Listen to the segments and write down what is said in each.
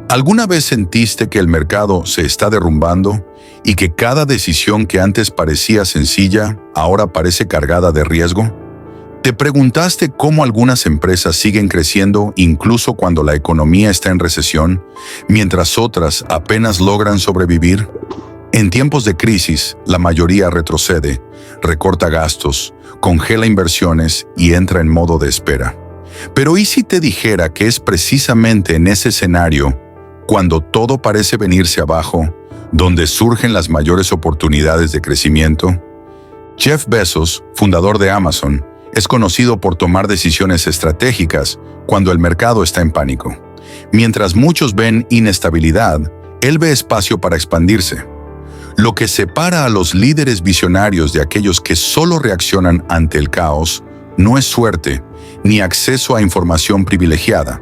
¿Alguna vez sentiste que el mercado se está derrumbando y que cada decisión que antes parecía sencilla ahora parece cargada de riesgo? ¿Te preguntaste cómo algunas empresas siguen creciendo incluso cuando la economía está en recesión, mientras otras apenas logran sobrevivir? En tiempos de crisis, la mayoría retrocede, recorta gastos, congela inversiones y entra en modo de espera. Pero ¿y si te dijera que es precisamente en ese escenario, cuando todo parece venirse abajo, donde surgen las mayores oportunidades de crecimiento? Jeff Bezos, fundador de Amazon, es conocido por tomar decisiones estratégicas cuando el mercado está en pánico. Mientras muchos ven inestabilidad, él ve espacio para expandirse. Lo que separa a los líderes visionarios de aquellos que solo reaccionan ante el caos no es suerte ni acceso a información privilegiada.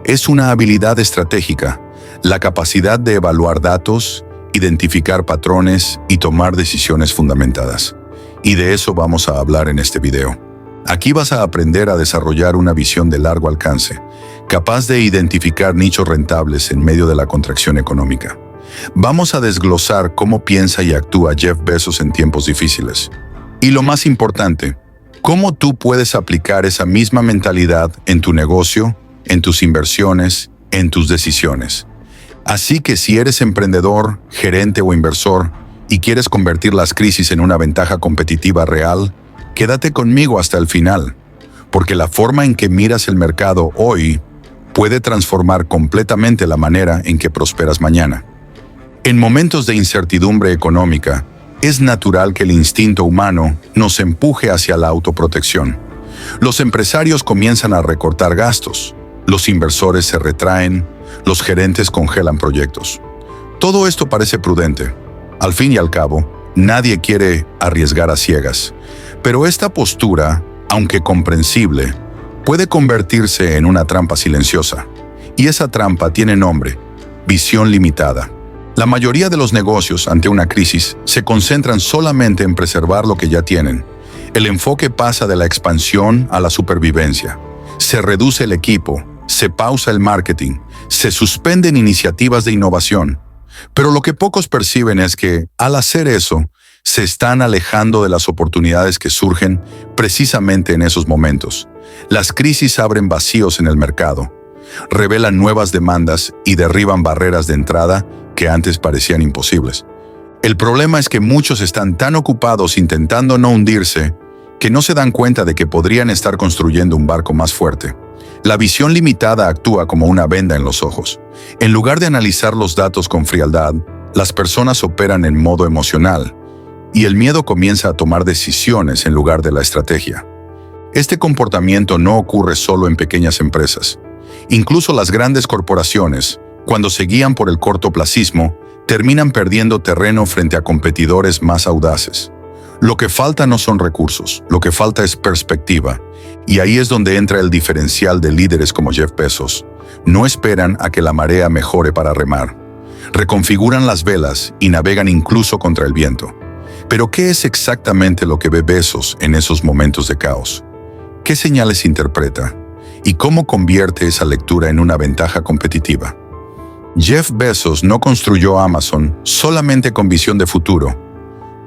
Es una habilidad estratégica, la capacidad de evaluar datos, identificar patrones y tomar decisiones fundamentadas. Y de eso vamos a hablar en este video. Aquí vas a aprender a desarrollar una visión de largo alcance, capaz de identificar nichos rentables en medio de la contracción económica. Vamos a desglosar cómo piensa y actúa Jeff Bezos en tiempos difíciles. Y lo más importante, cómo tú puedes aplicar esa misma mentalidad en tu negocio, en tus inversiones, en tus decisiones. Así que si eres emprendedor, gerente o inversor y quieres convertir las crisis en una ventaja competitiva real, quédate conmigo hasta el final, porque la forma en que miras el mercado hoy puede transformar completamente la manera en que prosperas mañana. En momentos de incertidumbre económica, es natural que el instinto humano nos empuje hacia la autoprotección. Los empresarios comienzan a recortar gastos, los inversores se retraen, los gerentes congelan proyectos. Todo esto parece prudente. Al fin y al cabo, nadie quiere arriesgar a ciegas. Pero esta postura, aunque comprensible, puede convertirse en una trampa silenciosa. Y esa trampa tiene nombre: visión limitada. La mayoría de los negocios ante una crisis se concentran solamente en preservar lo que ya tienen. El enfoque pasa de la expansión a la supervivencia. Se reduce el equipo, se pausa el marketing, se suspenden iniciativas de innovación. Pero lo que pocos perciben es que, al hacer eso, se están alejando de las oportunidades que surgen precisamente en esos momentos. Las crisis abren vacíos en el mercado, revelan nuevas demandas y derriban barreras de entrada que antes parecían imposibles. El problema es que muchos están tan ocupados intentando no hundirse que no se dan cuenta de que podrían estar construyendo un barco más fuerte. La visión limitada actúa como una venda en los ojos. En lugar de analizar los datos con frialdad, las personas operan en modo emocional, y el miedo comienza a tomar decisiones en lugar de la estrategia. Este comportamiento no ocurre solo en pequeñas empresas. Incluso las grandes corporaciones, cuando se guían por el cortoplacismo, terminan perdiendo terreno frente a competidores más audaces. Lo que falta no son recursos, lo que falta es perspectiva. Y ahí es donde entra el diferencial de líderes como Jeff Bezos. No esperan a que la marea mejore para remar. Reconfiguran las velas y navegan incluso contra el viento. Pero ¿qué es exactamente lo que ve Bezos en esos momentos de caos? ¿Qué señales interpreta? ¿Y cómo convierte esa lectura en una ventaja competitiva? Jeff Bezos no construyó Amazon solamente con visión de futuro.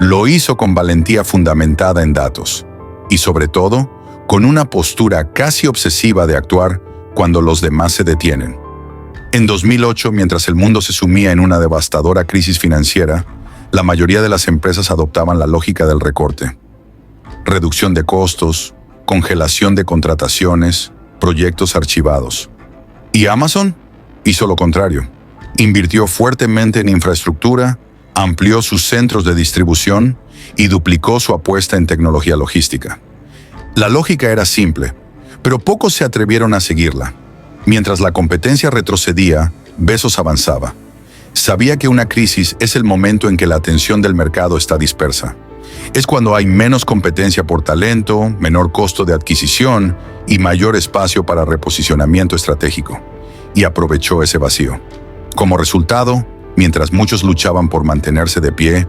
Lo hizo con valentía fundamentada en datos. Y sobre todo, con una postura casi obsesiva de actuar cuando los demás se detienen. En 2008, mientras el mundo se sumía en una devastadora crisis financiera, la mayoría de las empresas adoptaban la lógica del recorte. Reducción de costos, congelación de contrataciones, proyectos archivados. ¿Y Amazon? Hizo lo contrario. Invirtió fuertemente en infraestructura, amplió sus centros de distribución y duplicó su apuesta en tecnología logística. La lógica era simple, pero pocos se atrevieron a seguirla. Mientras la competencia retrocedía, Bezos avanzaba. Sabía que una crisis es el momento en que la atención del mercado está dispersa. Es cuando hay menos competencia por talento, menor costo de adquisición y mayor espacio para reposicionamiento estratégico. Y aprovechó ese vacío. Como resultado, mientras muchos luchaban por mantenerse de pie,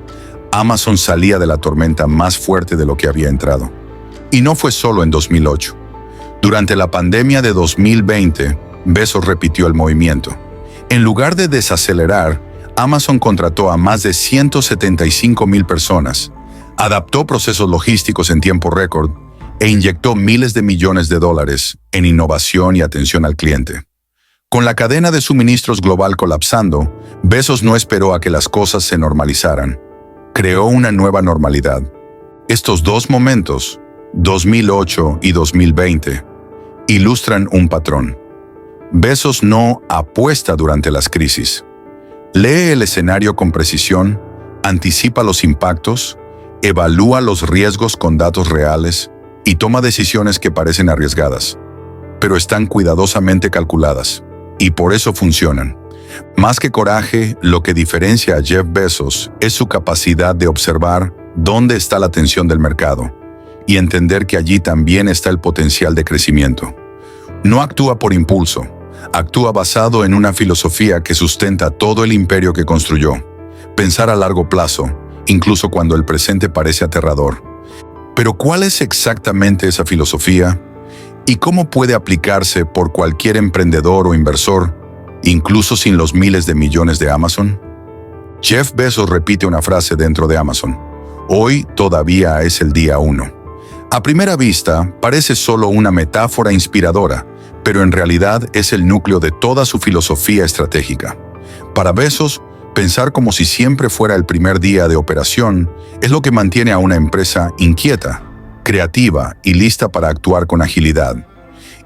Amazon salía de la tormenta más fuerte de lo que había entrado. Y no fue solo en 2008. Durante la pandemia de 2020, Bezos repitió el movimiento. En lugar de desacelerar, Amazon contrató a más de 175,000 personas, adaptó procesos logísticos en tiempo récord e inyectó miles de millones de dólares en innovación y atención al cliente. Con la cadena de suministros global colapsando, Bezos no esperó a que las cosas se normalizaran. Creó una nueva normalidad. Estos dos momentos, 2008 y 2020, ilustran un patrón. Bezos no apuesta durante las crisis. Lee el escenario con precisión, anticipa los impactos, evalúa los riesgos con datos reales y toma decisiones que parecen arriesgadas, pero están cuidadosamente calculadas, y por eso funcionan. Más que coraje, lo que diferencia a Jeff Bezos es su capacidad de observar dónde está la tensión del mercado y entender que allí también está el potencial de crecimiento. No actúa por impulso, actúa basado en una filosofía que sustenta todo el imperio que construyó. Pensar a largo plazo, incluso cuando el presente parece aterrador. Pero ¿cuál es exactamente esa filosofía? ¿Y cómo puede aplicarse por cualquier emprendedor o inversor, incluso sin los miles de millones de Amazon? Jeff Bezos repite una frase dentro de Amazon: hoy todavía es el día 1. A primera vista, parece solo una metáfora inspiradora, pero en realidad es el núcleo de toda su filosofía estratégica. Para Bezos, pensar como si siempre fuera el primer día de operación es lo que mantiene a una empresa inquieta, creativa y lista para actuar con agilidad,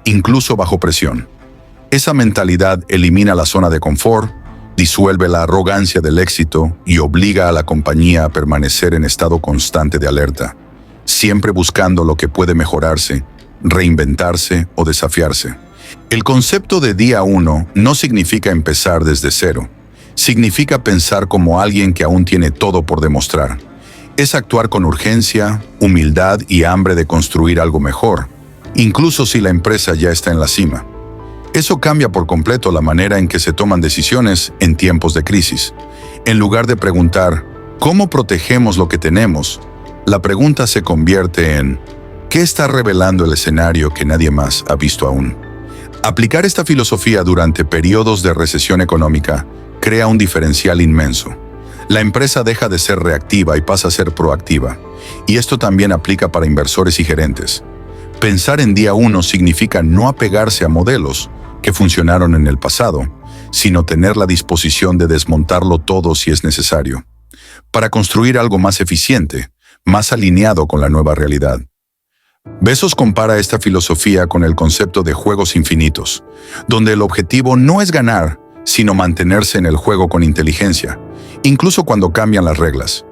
incluso bajo presión. Esa mentalidad elimina la zona de confort, disuelve la arrogancia del éxito y obliga a la compañía a permanecer en estado constante de alerta, siempre buscando lo que puede mejorarse, reinventarse o desafiarse. El concepto de día 1 no significa empezar desde cero. Significa pensar como alguien que aún tiene todo por demostrar. Es actuar con urgencia, humildad y hambre de construir algo mejor, incluso si la empresa ya está en la cima. Eso cambia por completo la manera en que se toman decisiones en tiempos de crisis. En lugar de preguntar, ¿cómo protegemos lo que tenemos?, la pregunta se convierte en, ¿qué está revelando el escenario que nadie más ha visto aún? Aplicar esta filosofía durante periodos de recesión económica crea un diferencial inmenso. La empresa deja de ser reactiva y pasa a ser proactiva. Y esto también aplica para inversores y gerentes. Pensar en día 1 significa no apegarse a modelos que funcionaron en el pasado, sino tener la disposición de desmontarlo todo si es necesario, para construir algo más eficiente, más alineado con la nueva realidad. Bezos compara esta filosofía con el concepto de juegos infinitos, donde el objetivo no es ganar, sino mantenerse en el juego con inteligencia, incluso cuando cambian las reglas.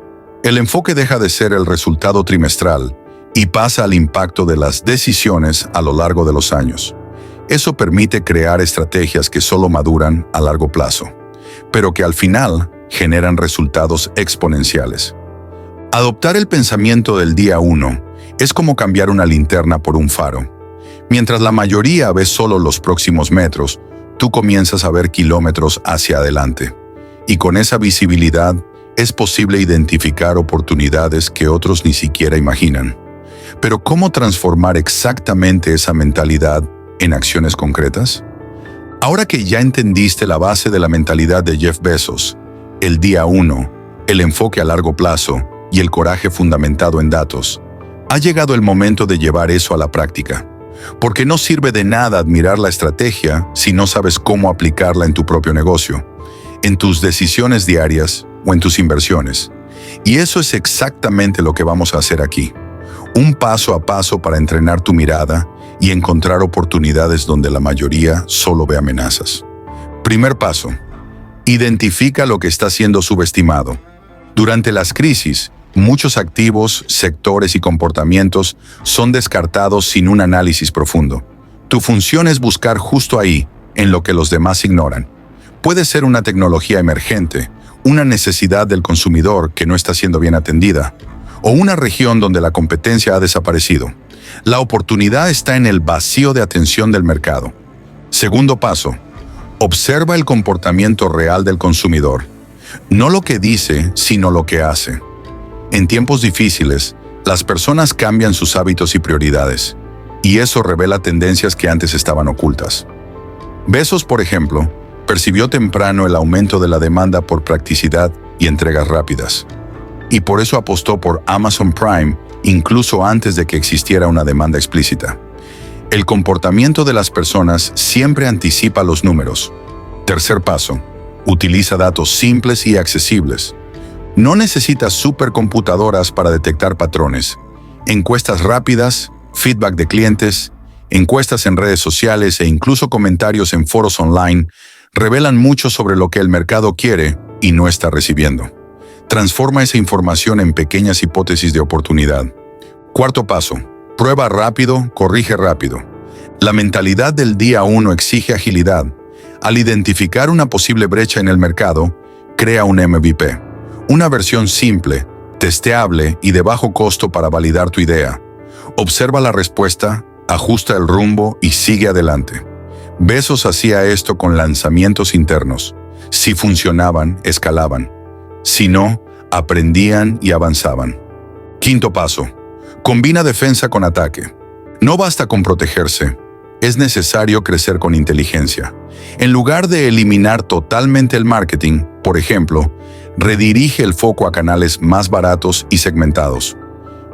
El enfoque deja de ser el resultado trimestral y pasa al impacto de las decisiones a lo largo de los años. Eso permite crear estrategias que solo maduran a largo plazo, pero que al final generan resultados exponenciales. Adoptar el pensamiento del día 1 es como cambiar una linterna por un faro. Mientras la mayoría ve solo los próximos metros, tú comienzas a ver kilómetros hacia adelante. Y con esa visibilidad es posible identificar oportunidades que otros ni siquiera imaginan. Pero ¿cómo transformar exactamente esa mentalidad en acciones concretas? Ahora que ya entendiste la base de la mentalidad de Jeff Bezos, el día 1, el enfoque a largo plazo y el coraje fundamentado en datos, ha llegado el momento de llevar eso a la práctica. Porque no sirve de nada admirar la estrategia si no sabes cómo aplicarla en tu propio negocio, en tus decisiones diarias o en tus inversiones. Y eso es exactamente lo que vamos a hacer aquí. Un paso a paso para entrenar tu mirada y encontrar oportunidades donde la mayoría solo ve amenazas. Primer paso: identifica lo que está siendo subestimado. Durante las crisis, muchos activos, sectores y comportamientos son descartados sin un análisis profundo. Tu función es buscar justo ahí, en lo que los demás ignoran. Puede ser una tecnología emergente, una necesidad del consumidor que no está siendo bien atendida, o una región donde la competencia ha desaparecido. La oportunidad está en el vacío de atención del mercado. Segundo paso: observa el comportamiento real del consumidor. No lo que dice, sino lo que hace. En tiempos difíciles, las personas cambian sus hábitos y prioridades, y eso revela tendencias que antes estaban ocultas. Bezos, por ejemplo, Percibió temprano el aumento de la demanda por practicidad y entregas rápidas. Y por eso apostó por Amazon Prime incluso antes de que existiera una demanda explícita. El comportamiento de las personas siempre anticipa los números. Tercer paso, utiliza datos simples y accesibles. No necesitas supercomputadoras para detectar patrones. Encuestas rápidas, feedback de clientes, encuestas en redes sociales e incluso comentarios en foros online revelan mucho sobre lo que el mercado quiere y no está recibiendo. Transforma esa información en pequeñas hipótesis de oportunidad. Cuarto paso, prueba rápido, corrige rápido. La mentalidad del día 1 exige agilidad. Al identificar una posible brecha en el mercado, crea un MVP, una versión simple, testeable y de bajo costo para validar tu idea. Observa la respuesta, ajusta el rumbo y sigue adelante. Bezos hacía esto con lanzamientos internos. Si funcionaban, escalaban. Si no, aprendían y avanzaban. Quinto paso, combina defensa con ataque. No basta con protegerse, es necesario crecer con inteligencia. En lugar de eliminar totalmente el marketing, por ejemplo, redirige el foco a canales más baratos y segmentados.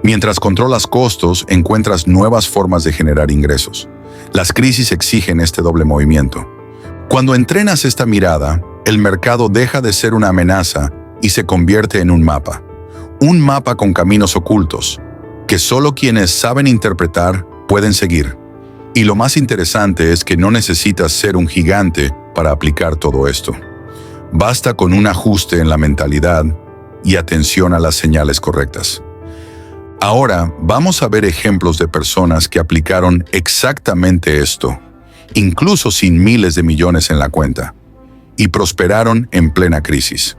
Mientras controlas costos, encuentras nuevas formas de generar ingresos. Las crisis exigen este doble movimiento. Cuando entrenas esta mirada, el mercado deja de ser una amenaza y se convierte en un mapa. Un mapa con caminos ocultos, que solo quienes saben interpretar pueden seguir. Y lo más interesante es que no necesitas ser un gigante para aplicar todo esto. Basta con un ajuste en la mentalidad y atención a las señales correctas. Ahora vamos a ver ejemplos de personas que aplicaron exactamente esto, incluso sin miles de millones en la cuenta, y prosperaron en plena crisis.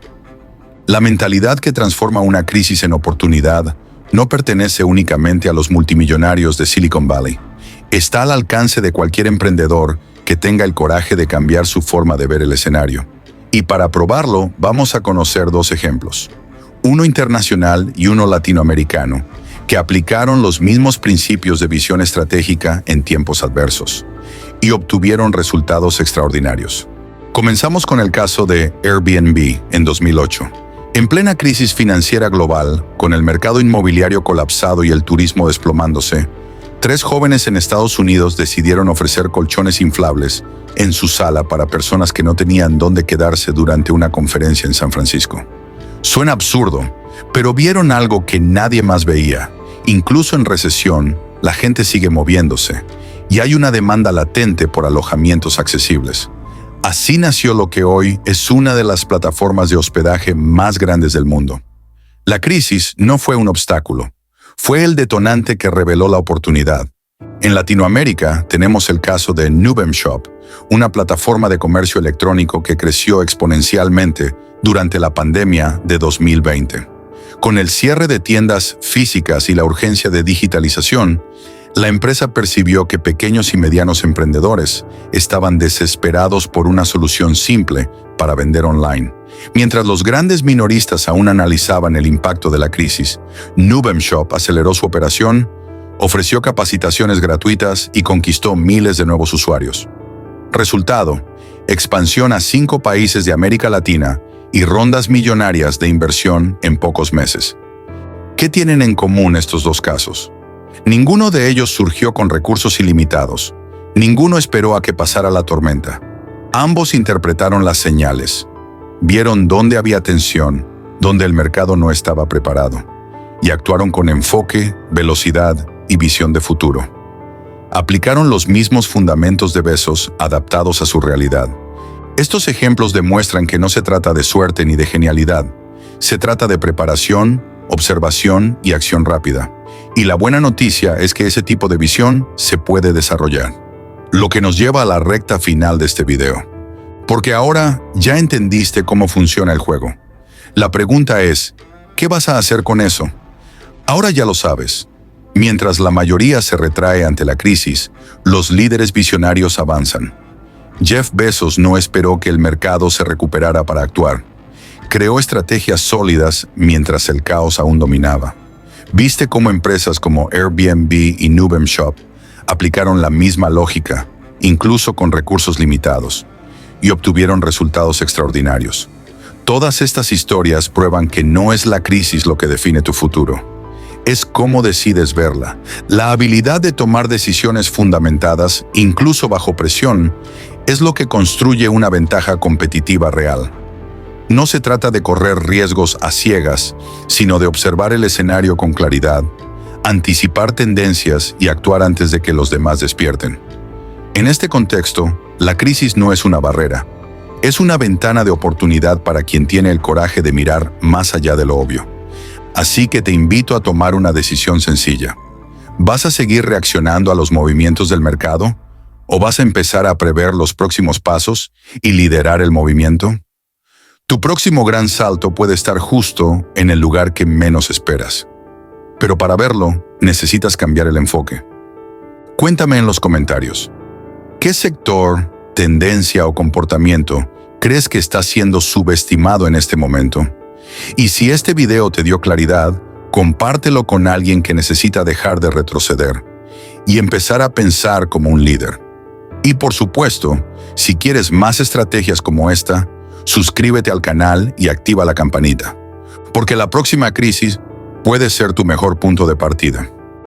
La mentalidad que transforma una crisis en oportunidad no pertenece únicamente a los multimillonarios de Silicon Valley. Está al alcance de cualquier emprendedor que tenga el coraje de cambiar su forma de ver el escenario. Y para probarlo, vamos a conocer dos ejemplos, uno internacional y uno latinoamericano, que aplicaron los mismos principios de visión estratégica en tiempos adversos y obtuvieron resultados extraordinarios. Comenzamos con el caso de Airbnb en 2008. En plena crisis financiera global, con el mercado inmobiliario colapsado y el turismo desplomándose, 3 jóvenes en Estados Unidos decidieron ofrecer colchones inflables en su sala para personas que no tenían dónde quedarse durante una conferencia en San Francisco. Suena absurdo, pero vieron algo que nadie más veía. Incluso en recesión, la gente sigue moviéndose y hay una demanda latente por alojamientos accesibles. Así nació lo que hoy es una de las plataformas de hospedaje más grandes del mundo. La crisis no fue un obstáculo, fue el detonante que reveló la oportunidad. En Latinoamérica tenemos el caso de Nubem Shop, una plataforma de comercio electrónico que creció exponencialmente durante la pandemia de 2020. Con el cierre de tiendas físicas y la urgencia de digitalización, la empresa percibió que pequeños y medianos emprendedores estaban desesperados por una solución simple para vender online. Mientras los grandes minoristas aún analizaban el impacto de la crisis, Nubem Shop aceleró su operación, ofreció capacitaciones gratuitas y conquistó miles de nuevos usuarios. Resultado, expansión a 5 países de América Latina y rondas millonarias de inversión en pocos meses. ¿Qué tienen en común estos dos casos? Ninguno de ellos surgió con recursos ilimitados. Ninguno esperó a que pasara la tormenta. Ambos interpretaron las señales. Vieron dónde había tensión, dónde el mercado no estaba preparado, y actuaron con enfoque, velocidad y visión de futuro. Aplicaron los mismos fundamentos de Bezos adaptados a su realidad. Estos ejemplos demuestran que no se trata de suerte ni de genialidad. Se trata de preparación, observación y acción rápida. Y la buena noticia es que ese tipo de visión se puede desarrollar. Lo que nos lleva a la recta final de este video. Porque ahora ya entendiste cómo funciona el juego. La pregunta es, ¿qué vas a hacer con eso? Ahora ya lo sabes. Mientras la mayoría se retrae ante la crisis, los líderes visionarios avanzan. Jeff Bezos no esperó que el mercado se recuperara para actuar. Creó estrategias sólidas mientras el caos aún dominaba. Viste cómo empresas como Airbnb y Nubem Shop aplicaron la misma lógica, incluso con recursos limitados. y obtuvieron resultados extraordinarios. Todas estas historias prueban que no es la crisis lo que define tu futuro. Es cómo decides verla. La habilidad de tomar decisiones fundamentadas, incluso bajo presión, es lo que construye una ventaja competitiva real. No se trata de correr riesgos a ciegas, sino de observar el escenario con claridad, anticipar tendencias y actuar antes de que los demás despierten. En este contexto, la crisis no es una barrera. Es una ventana de oportunidad para quien tiene el coraje de mirar más allá de lo obvio. Así que te invito a tomar una decisión sencilla. ¿Vas a seguir reaccionando a los movimientos del mercado? ¿O vas a empezar a prever los próximos pasos y liderar el movimiento? Tu próximo gran salto puede estar justo en el lugar que menos esperas. Pero para verlo, necesitas cambiar el enfoque. Cuéntame en los comentarios. ¿Qué sector, tendencia o comportamiento crees que está siendo subestimado en este momento? Y si este video te dio claridad, compártelo con alguien que necesita dejar de retroceder y empezar a pensar como un líder. Y por supuesto, si quieres más estrategias como esta, suscríbete al canal y activa la campanita, porque la próxima crisis puede ser tu mejor punto de partida.